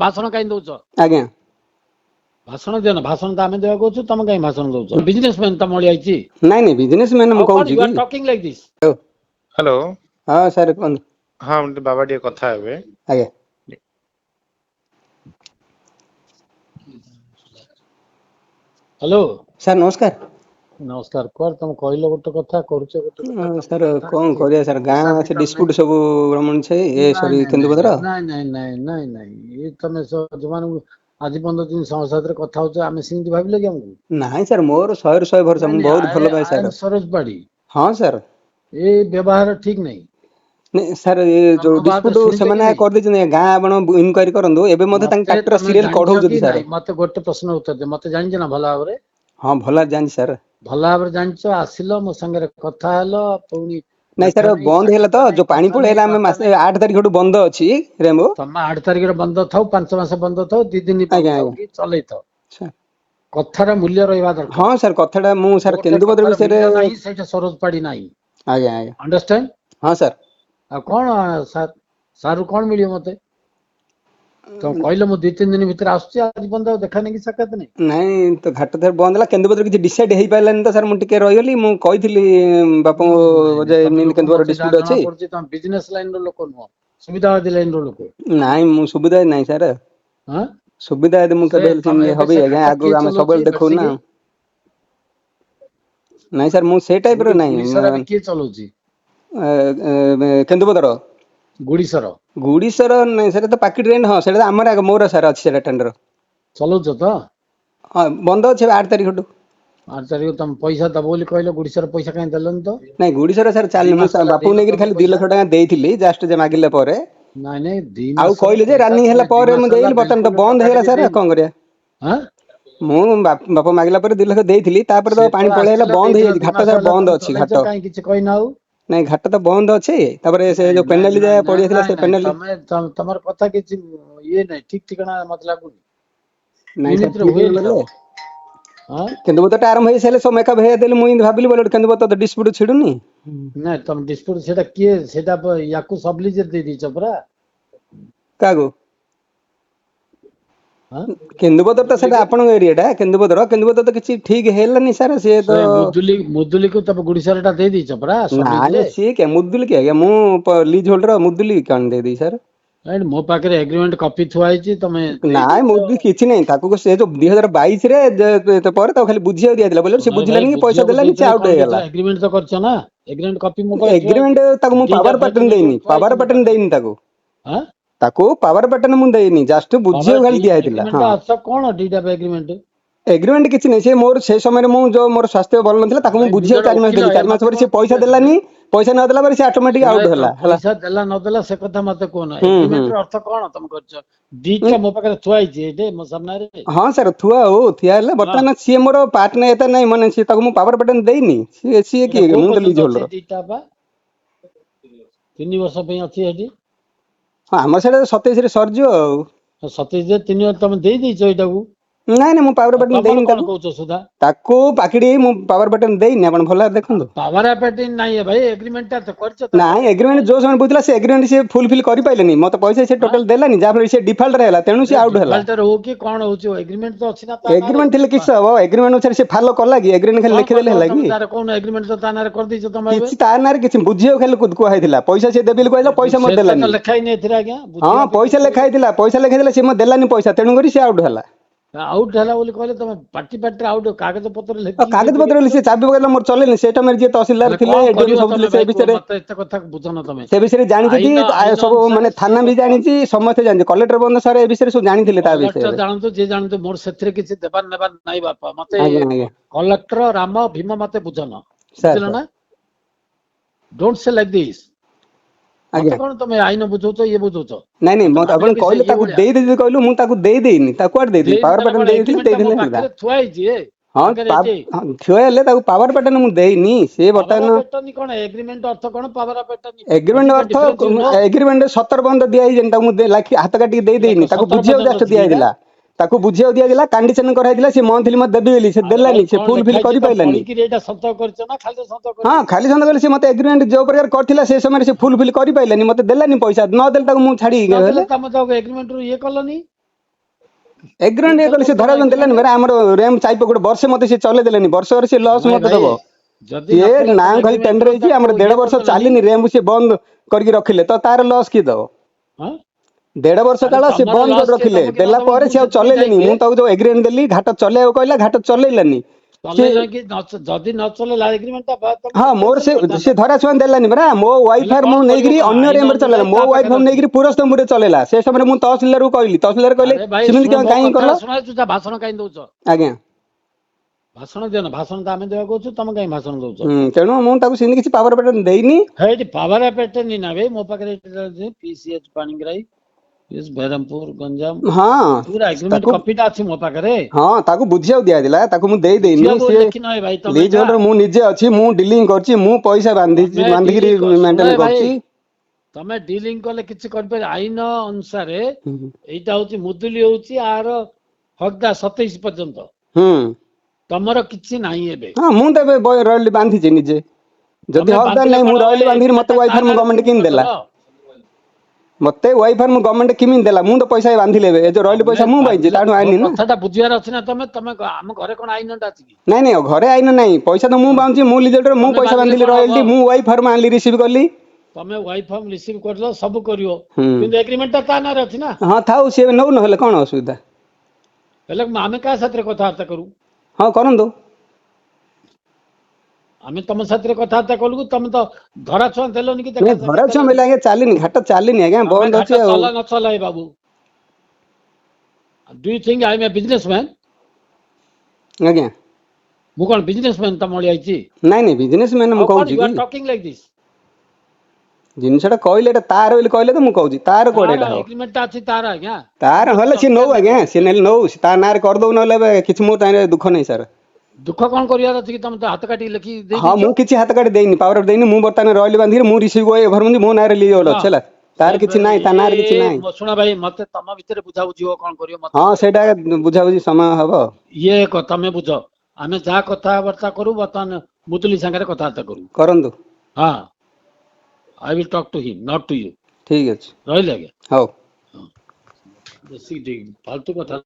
भाषण कहीं दौच आज्ञा भाषण दियो ना भाषण तो आम देवा कहूँ तुम कहीं भाषण दौच बिजनेसमैन तुम आई नाଇଁ ନାଇଁ ବିଜନେସମ୍ୟାନ ମୁଁ କହୁଛି କି टॉकिंग लाइक दिस हेलो ହଁ ସାର୍ କୁହନ୍ତୁ हाँ बाबा टे कथा हेबे ଆଜ୍ଞା हेलो ସାର୍ ନମସ୍କାର नमस्कार कुआर तुम कहल गोटे कथा करुच गोटे ସାର୍ କଣ କରିବା ସାର୍ ଗାଁ ସେ ଡିସ୍ପ୍ୟୁଟ ସବୁ ରମଣ ଛାଇ ଏ ସରି କେନ୍ଦୁପତ୍ର ନାଇଁ ନାଇଁ ନାଇଁ ନାଇଁ ନାଇଁ ये तुम जो आज 15 दिन संसाद କଥା ହଉଛ ଆମେ ସେମିତି ଭାବିଲେ କି ଆମକୁ ନାଇଁ ସାର୍ ମୋର 100 ରୁ 100 ଭରସା ମୁଁ ବହୁତ ଭଲ ପାଏ ସାର୍ ସରୋଜ ପାଢୀ ହଁ ସାର୍ ଏ ବ୍ୟବହାର ଠିକ ନାହିଁ ସାର୍ ଏ ଯୋଉ ଡିସ୍ପ୍ୟୁଟ ସେମାନେ କରିଦେଇଛନ୍ତି ଗାଁ ଆପଣ ଇନକ୍ୱାରି କରନ୍ତୁ ଏବେ ମଧ୍ୟ ତାଙ୍କ ଟ୍ରାକ୍ଟର ସିରିଏଲ କଢଉଛନ୍ତି ସାର୍ ମତେ ଗୋଟେ ପ୍ରଶ୍ନ ଉତ୍ତର ଦେ ମତେ ଜାଣିଛ ନା ଭଲ ଭାବରେ ହଁ ଭଲ ଜାଣିଛି ସାର୍ ଭଲ ଭାବରେ ଜାଣିଛ ଆସିଲ ମୋ ସାଙ୍ଗରେ କଥା ହେଲ ପୁଣି ନାଇଁ ସାର୍ ବନ୍ଦ ହେଲା ତ ଯୋଉ ପାଣି ପଳେଇଲା ଆମେ ମାସେ 8 ତାରିଖଠୁ ବନ୍ଦ ଅଛି ରେମ୍ବୋ ତମେ 8 ତାରିଖରେ ବନ୍ଦ ଥାଉ 5 ମାସ ବନ୍ଦ ଥାଉ 2 ଦିନ ବନ୍ଦ ଥାଉ କି ଚଲେଇଥାଉ କଥାର ମୂଲ୍ୟ ରହିବା ଦରକାର ହଁ ସାର୍ କଥାଟା ମୁଁ ସାର୍ କେନ୍ଦୁପତ୍ର ବିଷୟରେ ନାହିଁ ସେଇଟା ସରୋଜ ପାଢୀ ନାହିଁ ଆଜ୍ଞା ଆଜ୍ଞା ଅଣ୍ଡରଷ୍ଟାଣ୍ଡ ହଁ ସାର୍ ଆଉ କଣ ସାରୁ କଣ ମିଳିବ ମତେ ତମ କହିଲେ ମୁଁ 2-3 ଦିନ ଭିତରେ ଆସୁଛି ଆଜି ବନ୍ଦ ଦେଖା ନେଇକି ସାକ୍ଷାତ ନାହିଁ ନାଇଁ ତ ଘାଟ ଥରେ ବନ୍ଦ ହେଲା କେନ୍ଦୁପତ୍ର କିଛି ଡିସାଇଡ୍ ହେଇପାରିଲାନି ତ ସାର୍ ମୁଁ ଟିକେ ରହିଗଲି ମୁଁ କହିଥିଲି ବାପାଙ୍କୁ ଯେ ଏମିତି କେନ୍ଦୁପତ୍ର ଡିସ୍ପ୍ୟୁଟ ଅଛି ତମ ବିଜନେସ ଲାଇନ ର ଲୋକ ନୁହଁ ସୁବିଧାବାଦୀ ଲାଇନ ର ଲୋକ ନାଇଁ ମୁଁ ସୁବିଧା ନାହିଁ ସାର୍ ସୁବିଧା ଯଦି ମୁଁ କେବେ ହବି ଆଜ୍ଞା ଆଗକୁ ଆମେ ସବୁବେଳେ ଦେଖୁ ନା ନାଇଁ ସାର୍ ମୁଁ ସେଇ ଟାଇପ ର ନାହିଁ କିଏ ଚଲାଉଛି କେନ୍ଦୁପତ୍ର ଗୁଡିସର ନାଇଁ ସେଟା ତ ପାକିଟ ରେଣ୍ଟ ହଁ ସେଟା ଆମର ମୋର ସାର୍ ଅଛି ସେଟା ଟେଣ୍ଡର ଚଲଉଛ ତ ହଁ ବନ୍ଦ ଅଛି 8 ତାରିଖଠୁ 8 ତାରିଖ ତମେ ପଇସା ଦବ ବୋଲି କହିଲ ଗୁଡିସର ପଇସା କାଇଁ ଦେଲନି ତ ନାଇଁ ଗୁଡିସର ସାର୍ ଚାଲିନି ମୁଁ ବାପୁକୁ ନେଇକି ଖାଲି 2 ଲକ୍ଷ ଟଙ୍କା ଦେଇଥିଲି ଜଷ୍ଟ ଯେ ମାଗିଲା ପରେ ନାଇଁ ନାଇଁ 2 ଆଉ ମାସ କହିଲେ ଯେ ରାନିଂ ହେଲା ପରେ ମୁଁ ଦେଇଲି ବର୍ତ୍ତମାନ ତ ବନ୍ଦ ହେଇଗଲା ସାର୍ କଣ କରିବା ମୁଁ ବାପା ମାଗିଲା ପରେ 2 ଲକ୍ଷ ଦେଇଥିଲି ତାପରେ ତ ପାଣି ପଳେଇଲା ବନ୍ଦ ହେଇଯାଇଛି ଘାଟ ସାର୍ ବନ୍ଦ ଅଛି ଘାଟ କାଇଁ କିଛି କହିନା ଆଉ ନାଇଁ ଘାଟ ତ ବନ୍ଦ ଅଛି ତାପରେ ସେ ଯୋଉ ପେନାଲ୍ଟି ଯାହା ପଡିଯାଇଥିଲା ସେ ପେନାଲ୍ଟି ତମର କଥା କିଛି ଇଏ ନାହିଁ ଠିକ ଠିକଣା ମତେ ଲାଗୁନି ନାଇଁ ସାର୍ ଏମିତିରେ ହୁଏନି କାମ କେନ୍ଦୁପତ୍ର ଟା ଆରମ୍ଭ ହେଇସାରିଲେ ସବୁ ମେକଅପ୍ ହେଇଦେଲି ମୁଁ ଭାବିଲି ବୋଲେ କେନ୍ଦୁପତ୍ର ତ ଡିସ୍ପ୍ୟୁଟ ଛିଡୁନି ନାଇଁ ତମ ଡିସ୍ପ୍ୟୁଟ ସେଟା କିଏ ସେଟା ୟାକୁ ସବଲିଜର ଦେଇ ଦେଇଛ ପରା କାହାକୁ କେନ୍ଦୁପତ୍ର ତ ସେଟା ଆପଣଙ୍କ ଏରିଆଟା କେନ୍ଦୁପତ୍ର ତ କିଛି ଠିକ ହେଲାନି ସାର୍ ସିଏ ତ ମୁଦୁଲିକୁ ତମ ଗୁଡିସର ଟା ଦେଇ ଦେଇଛ ପରା ନାଇଁ ସିଏ କିଏ ମୁଦୁଲି କିଏ ଆଜ୍ଞା ମୁଁ ଲିଜ୍ ହୋଲ୍ଡର ମୁଦୁଲି କଣ ଦେଇଦେଇ ସାର୍ ମୋ ପାଖରେ ଏଗ୍ରିମେଣ୍ଟ କପି ଥୁଆ ହେଇଛି ତମେ ନାଇଁ ମୁଦୁଲି କିଛି ନାହିଁ ତାକୁ ସେ ଯୋଉ 2022 ରେ ପରେ ତାକୁ ଖାଲି ବୁଝିବାକୁ ଦିଆଯାଇଥିଲା ବୋଲେ ସେ ବୁଝିଲାନି କି ପଇସା ଦେଲାନି ସେ ଆଉଟ ହେଇଗଲା ଏଗ୍ରିମେଣ୍ଟ ତ କରିଛ ନା ଏଗ୍ରିମେଣ୍ଟ କପି ମୋ ଏଗ୍ରିମେଣ୍ଟ ତାକୁ ମୁଁ ପାୱାର ପ୍ୟାଟର୍ନ ଦେଇନି ତାକୁ ପାୱାର ପ୍ୟାଟର୍ନ ମୁଁ ଦେଇନି ଜଷ୍ଟ ବୁଝିବାକୁ ଖାଲି ଦିଆଯାଇଥିଲା କଣ ଦିଟା ଏଗ୍ରିମେଣ୍ଟ ଏଗ୍ରିମେଣ୍ଟ କିଛି ନାହିଁ ସେ ମୋର ସେ ସମୟରେ ମୁଁ ଯୋଉ ମୋର ସ୍ୱାସ୍ଥ୍ୟ ଭଲ ନଥିଲା ତାକୁ ମୁଁ ବୁଝିବାକୁ 4 ମାସ ଦେଲି 4 ମାସ ପରେ ସେ ପଇସା ଦେଲାନି ପଇସା ନ ଦେଲା ପରେ ସେ ଅଟୋମେଟିକ ଆଉଟ ହେଲା ପଇସା ଦେଲା ନଦେଲା ସେ କଥା ମତେ କୁହନା ଏଗ୍ରିମେଣ୍ଟ ର ଅର୍ଥ କଣ ତମେ କରିଛ ଦିଟା ମୋ ପାଖରେ ଥୁଆ ହେଇଛି ଏଠି ମୋ ସାମ୍ନାରେ ହଁ ସାର୍ ଥୁଆ ହଉ ଥିଆ ହେଲେ ବର୍ତ୍ତମାନ ସିଏ ମୋର ପାର୍ଟନର ଏତେ ନାହିଁ ମାନେ ସିଏ ତାକୁ ମୁଁ ପାୱାର ପ୍ୟାଟର୍ନ ଦେଇନି ସିଏ କିଏ ମୁଁ ତ ଲିଜ୍ ହୋଲ୍ଡର 3 ବର୍ଷ ପାଇଁ ଅଛି ଏଠି ହଁ ଆମର ସେଇଟା 27 ରେ ସରିଯିବ ଆଉ 27 ରେ 3 ବର୍ଷ ତମେ ଦେଇ ଦେଇଛ ଏଇଟାକୁ ନାଇଁ ନାଇଁ ମୁଁ ପାୱାର ପ୍ୟାଟର୍ନ ଦେଇନି କଣ କହୁଛ ସୁଧା ତାକୁ ପାକିଡି ମୁଁ ପାୱାର ପ୍ୟାଟର୍ନ ଦେଇନି ଆପଣ ଭଲ ଭାବରେ ଦେଖନ୍ତୁ ପାୱାର ପ୍ୟାଟର୍ନ ନାହିଁ ଭାଇ ଏଗ୍ରିମେଣ୍ଟ ଟା କରିଛ ନାଇଁ ଏଗ୍ରିମେଣ୍ଟ ଯୋଉ ସମୟ ବୁଝିଲା ସେ ଏଗ୍ରିମେଣ୍ଟ ସେ ଫୁଲଫିଲ୍ କରିପାରିଲେନି ମତେ ପଇସା ସେ ଟୋଟାଲ ଦେଲାନି ଯାହାଫଳରେ ସେ ଡିଫଲ୍ଟର ହେଲା ତେଣୁ ସେ ଆଉଟ ହେଲା ହଉ କି କଣ ହଉଛି ଏଗ୍ରିମେଣ୍ଟ ତ ଅଛି ନା ଏଗ୍ରିମେଣ୍ଟ ଥିଲେ କିଛି ହବ ଏଗ୍ରିମେଣ୍ଟ ଅନୁସାରେ ସେ ଫଲୋ କଲା କି ଏଗ୍ରିମେଣ୍ଟ ଖାଲି ଲେଖିଦେଲେ ହେଲା କି କଣ ଏଗ୍ରିମେଣ୍ଟ ତ ତା ନାଁରେ କରିଦେଇଛ ତମେ କିଛି ତା ନାଁରେ କିଛି ବୁଝିବାକୁ ଖାଲି କୁହା ହେଇଥିଲା ପଇସା ସେ ଦେବି ବୋଲି କହିଲା ପଇସା ମତେ ଦେଲାନି ଲେଖା ହେଇନି ଏଥିରେ ଆଜ୍ଞା ହଁ ପଇସା ଲେଖା ହେଇଥିଲା ସେ ମତେ ଦେଲାନି ପଇସା ତେଣୁକରି ସେ ଆଉଟ ହେଲା ଆଉଟ ହେଲା ବୋଲି କହିଲେ ତମେ ପାଟିରେ ଆଉଟ କାଗଜ ପତ୍ର କାଗଜ ପତ୍ର ସେ ଚାବି ପକେଇଲା ମୋର ଚଲେନି ସେ ସମୟରେ ଯିଏ ତହସିଲଦାର ଥିଲେ ଏଡିଏମ ସବୁ ଥିଲେ ସେ ବିଷୟରେ ମତେ ଏତେ କଥା ବୁଝନ ତମେ ସେ ବିଷୟରେ ଜାଣିଛନ୍ତି ସବୁ ମାନେ ଥାନା ବି ଜାଣିଛି ସମସ୍ତେ ଜାଣିଛି କଲେକ୍ଟର ବନ୍ଧ ସାର୍ ଏ ବିଷୟରେ ସବୁ ଜାଣିଥିଲେ ତା ବିଷୟରେ ଜାଣନ୍ତୁ ଯିଏ ଜାଣନ୍ତୁ ମୋର ସେଥିରେ କିଛି ଦେବାର ନେବାର ନାହିଁ ବାପା ମତେ ଆଜ୍ଞା ଆଜ୍ଞା କଲେକ୍ଟର ରାମ ଭୀମ ମତେ ବୁଝନ ସାର୍ ବୁଝିଲ ନା ଡୋଣ୍ଟ ସେ ଲାଇକ ଦିସ୍ ମତେ କଣ ତମେ ଆଇନ ବୁଝଉଛ ଇଏ ବୁଝଉଛ ନାଇଁ ନାଇଁ ମତେ ଆପଣ କହିଲେ ତାକୁ ଦେଇଦେବି କହିଲୁ ମୁଁ ତାକୁ ଦେଇନି ତାକୁ କୁଆଡେ ଦେଇଥିଲି ପାୱାର ପ୍ୟାଟର୍ନ ଦେଇଥିଲେ ଥୁଆ ହେଇଛି ହଁ ଥୁଆ ହେଲେ ତାକୁ ପାୱାର ପ୍ୟାଟର୍ନ ମୁଁ ଦେଇନି ସେ ବର୍ତ୍ତମାନ କଣ ଏଗ୍ରିମେଣ୍ଟ ଅର୍ଥ କଣ ପାୱାର ପ୍ୟାଟର୍ନ ଏଗ୍ରିମେଣ୍ଟ ଅର୍ଥ ଏଗ୍ରିମେଣ୍ଟ 17 ପର୍ଯ୍ୟନ୍ତ ଦିଆହେଇଛି ତାକୁ ମୁଁ ହାତ କାଟିକି ଦେଇନି ତାକୁ ବୁଝିବାକୁ ଜଷ୍ଟ ଦିଆଯାଇଥିଲା ତାକୁ ବୁଝିବାକୁ ଦିଆଯାଇଥିଲା କଣ୍ଡିସନ କରାଯାଇଥିଲା ସେ ମନ୍ଥଲି ମତେ ଦେବି ବୋଲି ସେ ଦେଲାନି ସେ ଫୁଲ ଫିଲ୍ କରି ପାଇଲାନି ଏଇଟା ସତ କରିଛ ନା ଖାଲି ସତ କରିଛ? ହଁ ଖାଲି ସନ୍ଦେହ କଲେ ସେ ମତେ ଏଗ୍ରିମେଣ୍ଟ ଯୋଉ ପ୍ରକାର କରିଥିଲା ସେ ସମୟରେ ସେ ଫୁଲ ଫିଲ୍ କରି ପାଇଲାନି ମତେ ଦେଲାନି ପଇସା ନ ଦେଲେ ତାକୁ ମୁଁ ଛାଡି ନଦେଲେ ତମେ ତ ଏଗ୍ରିମେଣ୍ଟ ରୁ ଇଏ କଲନି ଏଗ୍ରିମେଣ୍ଟ ଇଏ କଲେ ସେ ଧରା ଦେଲାନି ପରା ଆମର ରେମ୍ ଚାଇପ ଗୋଟେ ବର୍ଷେ ମତେ ସେ ଚଲେଇ ଦେଲେନି ବର୍ଷରେ ସେ ଲସ୍ ମତେ ଦବ ଯଦି ସିଏ ନା ଖାଲି ଟେଣ୍ଡର ହେଇଛି ଆମର 1.5 ବର୍ଷ ଚାଲିନି ରେମ୍ ସେ ବନ୍ଦ କରିକି ରଖିଲେ ତ ତାର ଲସ୍ କିଏ ଦବ 1.5 ବର୍ଷ କାଳ ସେ ବନ୍ଦ କରି ରଖିଲେ ଦେଲା ପରେ ସେ ଆଉ ଚଲେଇଲେନି ମୁଁ ତାକୁ ଯୋଉ ଏଗ୍ରିମେଣ୍ଟ ଦେଲି ଘାଟ ଚଲେଇବାକୁ କହିଲା ଘାଟ ଚଲେଇଲାନି ଯଦି ନ ଚଲେଇଲା ଏଗ୍ରିମେଣ୍ଟ ହଁ ମୋର ସେ ଧରା ଛୁଆଁ ଦେଲାନି ପରା ମୋ ୱାଇଫ ଫାର୍ମ ମୁଁ ନେଇକିରି ଅନ୍ୟ ରେମ୍ରେ ଚଲେଇଲା ମୋ ୱାଇଫ ଫାର୍ମ ନେଇକିରି ପୁରସ୍ତମପୁରରେ ଚଲେଇଲା ସେ ସମୟରେ ମୁଁ ତହସିଲଦାରକୁ କହିଲି ତହସିଲଦାର କହିଲେ ସେମିତି କାହିଁ କଲ ଭାଷଣ କାହିଁ ଦଉଛ ଆଜ୍ଞା ଭାଷଣ ଦିଅ ନା ଭାଷଣ ତ ଆମେ ଦେବାକୁ କହୁଛୁ ତମେ କାହିଁ ଭାଷଣ ଦଉଛ ତେଣୁ ମୁଁ ତାକୁ ସେମିତି କିଛି ପାୱାର ପେଟେଣ୍ଟ ଦେଇନି ହେଇଟି ପାୱାର ପେଟେଣ୍ଟ ନା ଭାଇ ମୋ ପାଖରେ PCH ପାଣିଗ୍ରାହୀ ବେରମପୁର ଗଞ୍ଜାମ ହଁ ପୁରା ଏଗ୍ରିମେଣ୍ଟ କପିଟା ଅଛି ମୋ ପାଖରେ ହଁ ତାକୁ ବୁଝିବାକୁ ଦିଆଯାଇଥିଲା ତାକୁ ମୁଁ ଦେଇନି ସିଏ ଲିଜ୍ ହୋଲ୍ଡର ମୁଁ ନିଜେ ଅଛି ମୁଁ ଡିଲିଂ କରିଛି ମୁଁ ପଇସା ବାନ୍ଧିକିରି ମେଣ୍ଟେନ କରୁଛି ତମେ ଡିଲିଂ କଲେ କିଛି କରିପାରିବ ଆଇନ ଅନୁସାରେ ଏଇଟା ହଉଛି ମୁଦୁଲି ହଉଛି ଆର ହକଦାର 27 ପର୍ଯ୍ୟନ୍ତ ତମର କିଛି ନାହିଁ ଏବେ ହଁ ମୁଁ ତ ଏବେ ରୟାଲି ବାନ୍ଧିଛି ନିଜେ ଯଦି ହକଦାର ନାହିଁ ମୁଁ ରୟାଲି ବାନ୍ଧିକିରି ମତେ ୱାଇଫ ଫାର୍ମ ଗଭର୍ଣ୍ଣମେଣ୍ଟ କିଣି ଦେଲା ମତେ ୱାଇଫ ଫାର୍ମ ଗଭର୍ଣ୍ଣମେଣ୍ଟ କିମିତି ଦେଲା ମୁଁ ତ ପଇସା ବାନ୍ଧିଲେ ଏବେ ଏ ଯୋଉ ରୟାଲି ପଇସା ମୁଁ ପାଇଛି ତାଠୁ ଆଇନି ନା କଥାଟା ବୁଝିବାର ଅଛି ନା ତମେ ତମେ ଆମ ଘରେ କଣ ଆଇନଟା ଅଛି କି ନାଇଁ ନାଇଁ ଘରେ ଆଇନ ନାହିଁ ପଇସା ତ ମୁଁ ବାନ୍ଧୁଛି ମୁଁ ଲିଜ୍ ହୋଲ୍ଡର ମୁଁ ପଇସା ବାନ୍ଧିଲି ରୟାଲିଟି ମୁଁ ୱାଇଫ ଫାର୍ମ ଆଣିଲି ରିସିଭ କଲି ତମେ ୱାଇଫ ଫାର୍ମ ରିସିଭ କରିଲ ସବୁ କରିବ କିନ୍ତୁ ଏଗ୍ରିମେଣ୍ଟଟା ତା ନାଁରେ ଅଛି ନା ହଁ ଥାଉ ସିଏ ନଉ ନହେଲେ କଣ ଅସୁବିଧା ହେଲେ ଆମେ କାହା ସାଥିରେ କଥାବାର୍ତ୍ତା କରୁ ହଁ କରନ୍ତୁ ଆମେ ତମ ସାଥିରେ କଥାବାର୍ତ୍ତା କଲୁ ତମେ ତ ଧରା ଛୁଆଁ ଦେଲନି କି ଧରା ଛୁଆଁ ବୋଇଲେ ଆଜ୍ଞା ଚାଲିନି ଘାଟ ଚାଲିନି ଆଜ୍ଞା ବନ୍ଦ ଅଛି ଆଉ ଚଲା ନ ଚଲା ବାବୁ do you think I am a businessman ଆଜ୍ଞା ମୁଁ କଣ ବିଜନେସମ୍ୟାନ ତମ ଭଳି ଆଇଛି ନାଇଁ ନାଇଁ ବିଜନେସମ୍ୟାନ ମୁଁ କହୁଛି you are talking like this ଜିନିଷଟା କହିଲେ ଏଟା ତାର ବୋଲି କହିଲେ ତ ମୁଁ କହୁଛି ତାର କୋଉଟା ଏଟା ହବ ଏଗ୍ରିମେଣ୍ଟଟା ଅଛି ତାର ଆଜ୍ଞା ତାର ହେଲେ ସିଏ ନଉ ଆଜ୍ଞା ସିଏ ନେଲେ ନଉ ତା ନାଁରେ କରିଦଉ ନହେଲେ ଏବେ କିଛି ମୋ ତାରେ ଦୁଃଖ ନାହିଁ ସାର୍ ଦୁଃଖ କଣ କରିବାର ଅଛି କି ତମେ ତ ହାତ କାଟି ଲେଖି ହଁ ମୁଁ କିଛି ହାତ କାଟି ଦେଇନି ପାୱାର ଦେଇନି ମୁଁ ବର୍ତ୍ତମାନ ରୟାଲି ବାନ୍ଧିକି ମୁଁ ରିସିଭ ଭରୁଛି ମୋ ନାଁରେ ଲିଜ୍ ହୋଲ୍ଡର ଅଛି ହେଲା ତାର କିଛି ନାହିଁ ତା ନାଁରେ କିଛି ନାହିଁ ଶୁଣ ଭାଇ ମତେ ତମ ଭିତରେ ବୁଝାବୁଝି କଣ କରିବ ହଁ ସେଇଟା ବୁଝାବୁଝି ସମୟ ହବ ଇଏ ତମେ ବୁଝ ଆମେ ଯାହା କଥାବାର୍ତ୍ତା କରୁ ବର୍ତ୍ତମାନ ମୁଦୁଲି ସାଙ୍ଗରେ କଥାବାର୍ତ୍ତା କରୁ କରନ୍ତୁ ହଁ I will talk to him, not to you. ଠିକ ଅଛି ରହିଲେ ଆଜ୍ଞା ହଉ ବେଶୀ ଫାଲତୁ କଥା